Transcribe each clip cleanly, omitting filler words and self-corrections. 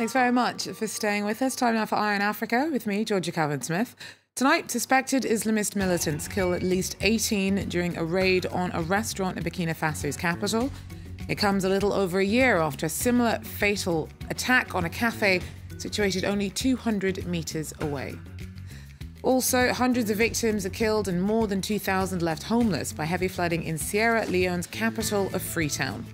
Thanks very much for staying with us. Time now for Eye on Africa with me, Georgia Calvin-Smith. Tonight, suspected Islamist militants kill at least 18 during a raid on a restaurant in Burkina Faso's capital. It comes a little over a year after a similar fatal attack on a cafe situated only 200 metres away. Also, hundreds of victims are killed and more than 2,000 left homeless by heavy flooding in Sierra Leone's capital of Freetown.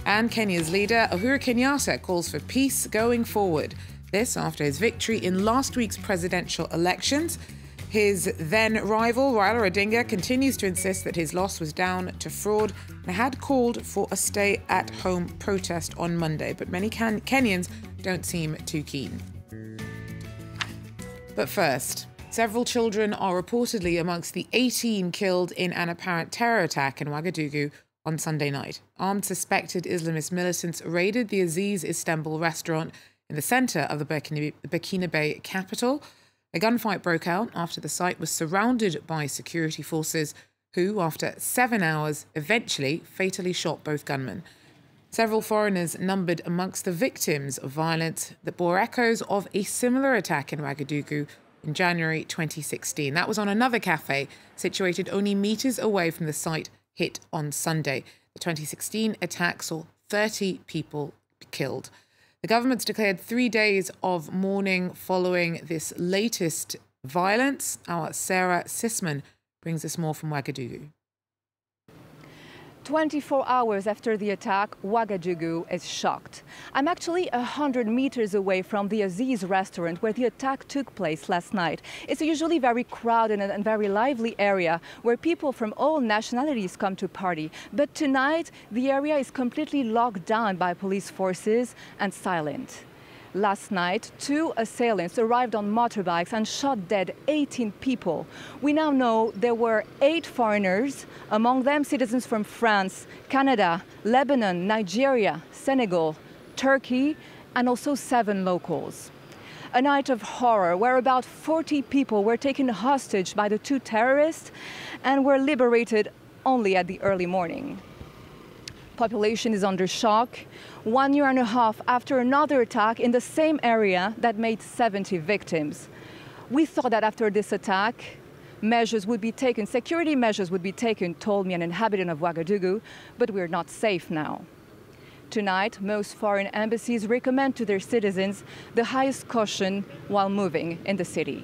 And Kenya's leader, Uhuru Kenyatta, calls for peace going forward. This after his victory in last week's presidential elections. His then rival, Raila Odinga, continues to insist that his loss was down to fraud and had called for a stay-at-home protest on Monday. But many Kenyans don't seem too keen. But first, several children are reportedly amongst the 18 killed in an apparent terror attack in Ouagadougou on Sunday night. Armed suspected Islamist militants raided the Aziz Istanbul restaurant in the centre of the Burkina Bay capital. A gunfight broke out after the site was surrounded by security forces who, after 7 hours, eventually fatally shot both gunmen. Several foreigners numbered amongst the victims of violence that bore echoes of a similar attack in Ouagadougou in January 2016. That was on another cafe situated only metres away from the site hit on Sunday. The 2016 attack saw 30 people killed. The government's declared 3 days of mourning following this latest violence. Our Sarah Sisman brings us more from Ouagadougou. 24 hours after the attack, Ouagadougou is shocked. I'm actually 100 meters away from the Aziz restaurant where the attack took place last night. It's a usually very crowded and very lively area where people from all nationalities come to party. But tonight, the area is completely locked down by police forces and silent. Last night, 2 assailants arrived on motorbikes and shot dead 18 people. We now know there were 8 foreigners, among them citizens from France, Canada, Lebanon, Nigeria, Senegal, Turkey, and also 7 locals. A night of horror where about 40 people were taken hostage by the 2 terrorists and were liberated only at the early morning. Population is under shock 1 year and a half after another attack in the same area that made 70 victims. We thought that after this attack, measures would be taken, security measures would be taken, told me an inhabitant of Ouagadougou, but we're not safe now. Tonight, most foreign embassies recommend to their citizens the highest caution while moving in the city.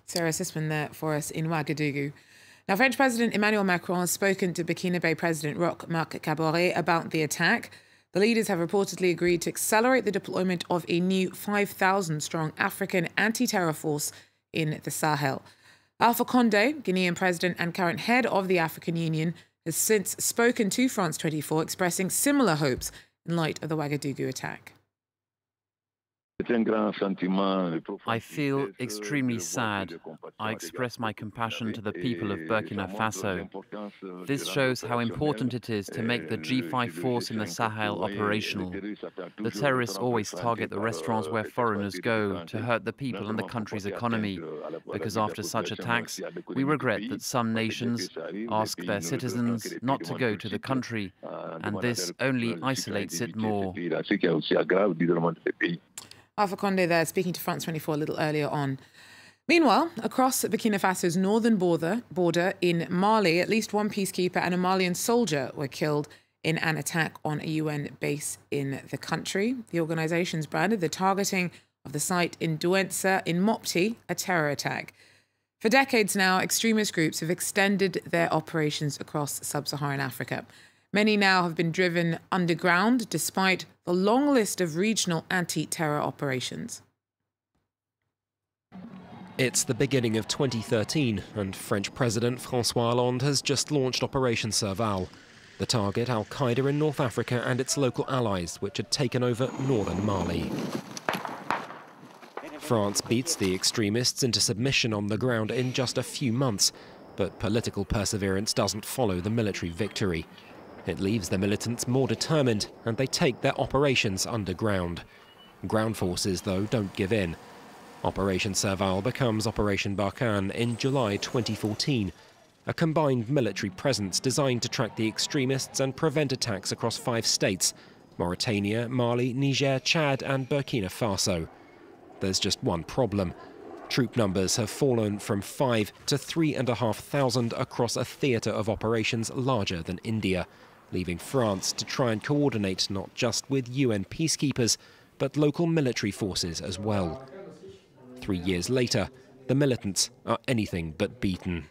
Sarah Sisman there for us in Ouagadougou. Now, French President Emmanuel Macron has spoken to Burkina Bay President Roch-Marc Kabore about the attack. The leaders have reportedly agreed to accelerate the deployment of a new 5,000-strong African anti-terror force in the Sahel. Alpha Condé, Guinean president and current head of the African Union, has since spoken to France 24, expressing similar hopes in light of the Ouagadougou attack. I feel extremely sad. I express my compassion to the people of Burkina Faso. This shows how important it is to make the G5 force in the Sahel operational. The terrorists always target the restaurants where foreigners go to hurt the people and the country's economy, because after such attacks, we regret that some nations ask their citizens not to go to the country, and this only isolates it more. Alpha Condé there speaking to France 24 a little earlier on. Meanwhile, across Burkina Faso's northern border in Mali, at least 1 peacekeeper and a Malian soldier were killed in an attack on a UN base in the country. The organisation's branded the targeting of the site in Douentza in Mopti a terror attack. For decades now, extremist groups have extended their operations across sub-Saharan Africa. Many now have been driven underground, despite the long list of regional anti-terror operations. It's the beginning of 2013, and French President François Hollande has just launched Operation Serval. The target, Al-Qaeda in North Africa and its local allies, which had taken over northern Mali. France beats the extremists into submission on the ground in just a few months, but political perseverance doesn't follow the military victory. It leaves the militants more determined, and they take their operations underground. Ground forces, though, don't give in. Operation Serval becomes Operation Barkhane in July 2014, a combined military presence designed to track the extremists and prevent attacks across 5 states, Mauritania, Mali, Niger, Chad and Burkina Faso. There's just one problem. Troop numbers have fallen from 5 to 3,500 across a theatre of operations larger than India, leaving France to try and coordinate not just with UN peacekeepers, but local military forces as well. 3 years later, the militants are anything but beaten.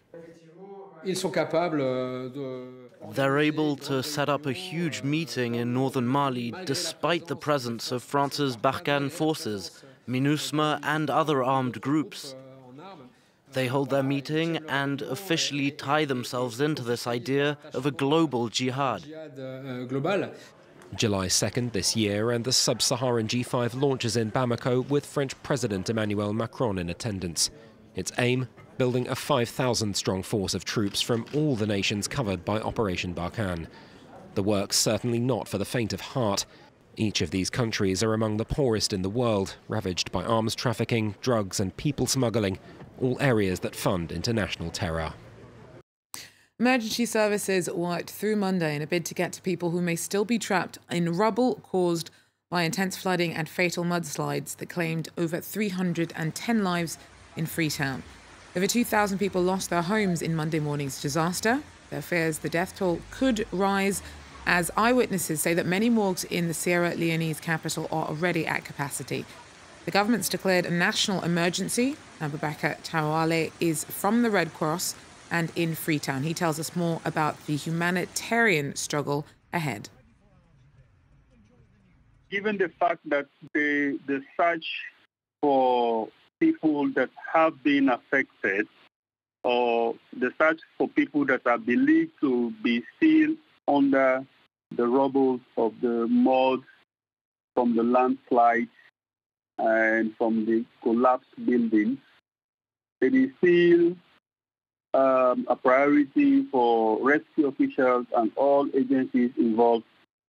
They're able to set up a huge meeting in northern Mali despite the presence of France's Barkhane forces, MINUSMA and other armed groups. They hold their meeting and officially tie themselves into this idea of a global jihad. July 2nd this year, and the sub-Saharan G5 launches in Bamako with French President Emmanuel Macron in attendance. Its aim? Building a 5,000-strong force of troops from all the nations covered by Operation Barkhane. The work's certainly not for the faint of heart. Each of these countries are among the poorest in the world, ravaged by arms trafficking, drugs and people smuggling, all areas that fund international terror. Emergency services worked through Monday in a bid to get to people who may still be trapped in rubble caused by intense flooding and fatal mudslides that claimed over 310 lives in Freetown. Over 2,000 people lost their homes in Monday morning's disaster. There are fears the death toll could rise as eyewitnesses say that many morgues in the Sierra Leone's capital are already at capacity. The government's declared a national emergency. Abubakar Tawale is from the Red Cross and in Freetown. He tells us more about the humanitarian struggle ahead. Given the fact that the search for people that have been affected, or the search for people that are believed to be still under the rubble of the mud from the landslide and from the collapsed buildings, it is still a priority for rescue officials and all agencies involved,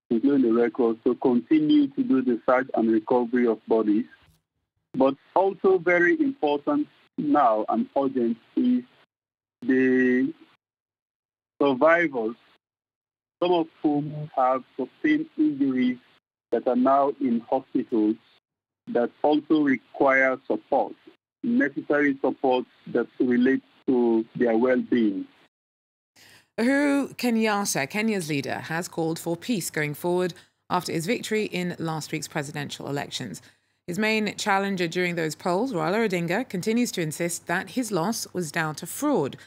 including the Red Cross, to continue to do the search and recovery of bodies. But also very important now and urgent is the survivors, some of whom have sustained injuries that are now in hospitals that also require support, necessary support that relates to their well-being. Uhuru Kenyatta, Kenya's leader, has called for peace going forward after his victory in last week's presidential elections. His main challenger during those polls, Raila Odinga, continues to insist that his loss was down to fraud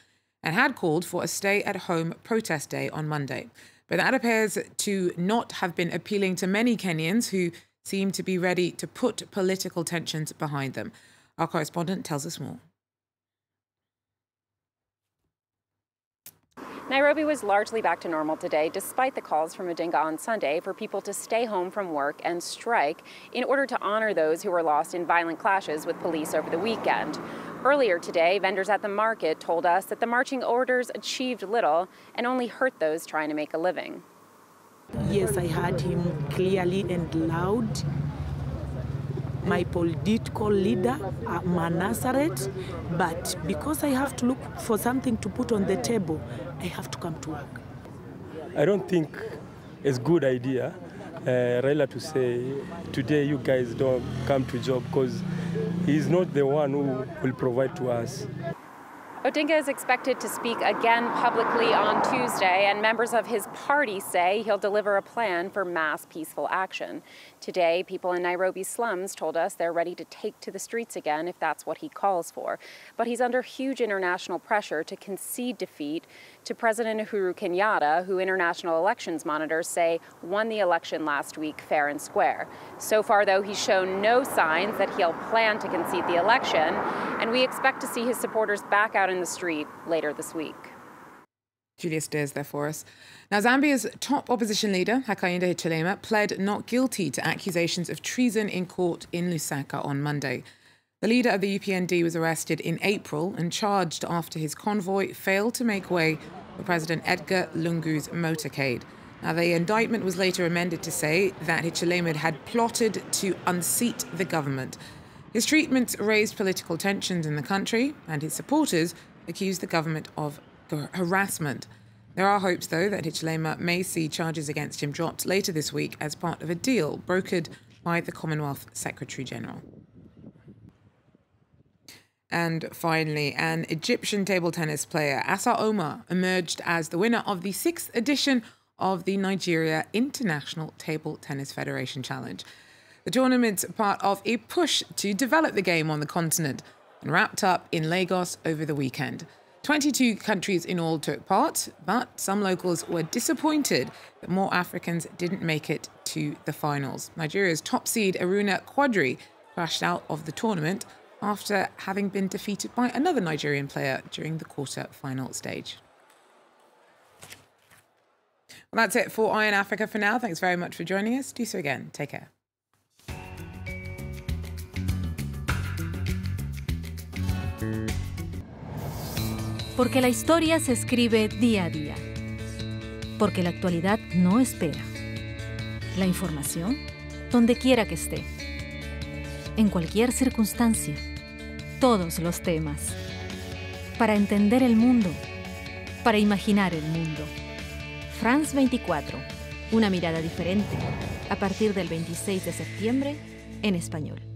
and had called for a stay-at-home protest day on Monday. But that appears to not have been appealing to many Kenyans who seem to be ready to put political tensions behind them. Our correspondent tells us more. Nairobi was largely back to normal today, despite the calls from Odinga on Sunday for people to stay home from work and strike in order to honor those who were lost in violent clashes with police over the weekend. Earlier today, vendors at the market told us that the marching orders achieved little and only hurt those trying to make a living. Yes, I heard him clearly and loud. My political leader, Manasaret, but because I have to look for something to put on the table, I have to come to work. I don't think it's a good idea, Raila, to say, today you guys don't come to job, because he's not the one who will provide to us. Odinga is expected to speak again publicly on Tuesday, and members of his party say he'll deliver a plan for mass peaceful action. Today, people in Nairobi's slums told us they're ready to take to the streets again if that's what he calls for. But he's under huge international pressure to concede defeat to President Uhuru Kenyatta, who international elections monitors say won the election last week fair and square. So far, though, he's shown no signs that he'll plan to concede the election, and we expect to see his supporters back out in the street later this week. Julia Steers there for us. Now, Zambia's top opposition leader, Hakainde Hichilema, pled not guilty to accusations of treason in court in Lusaka on Monday. The leader of the UPND was arrested in April and charged after his convoy failed to make way for President Edgar Lungu's motorcade. Now, the indictment was later amended to say that Hichilema had plotted to unseat the government. His treatment raised political tensions in the country, and his supporters accused the government of harassment. There are hopes, though, that Hichilema may see charges against him dropped later this week as part of a deal brokered by the Commonwealth Secretary-General. And finally, an Egyptian table tennis player, Asa Omar, emerged as the winner of the 6th edition of the Nigeria International Table Tennis Federation Challenge. The tournament's part of a push to develop the game on the continent and wrapped up in Lagos over the weekend. 22 countries in all took part, but some locals were disappointed that more Africans didn't make it to the finals. Nigeria's top seed, Aruna Quadri, crashed out of the tournament after having been defeated by another Nigerian player during the quarter-final stage. Well, that's it for Eye on Africa for now. Thanks very much for joining us. Do so again. Take care. Porque la historia se escribe día a día. Porque la actualidad no espera. La información, donde quiera que esté. En cualquier circunstancia. Todos los temas. Para entender el mundo. Para imaginar el mundo. France 24. Una mirada diferente. A partir del 26 de septiembre, en español.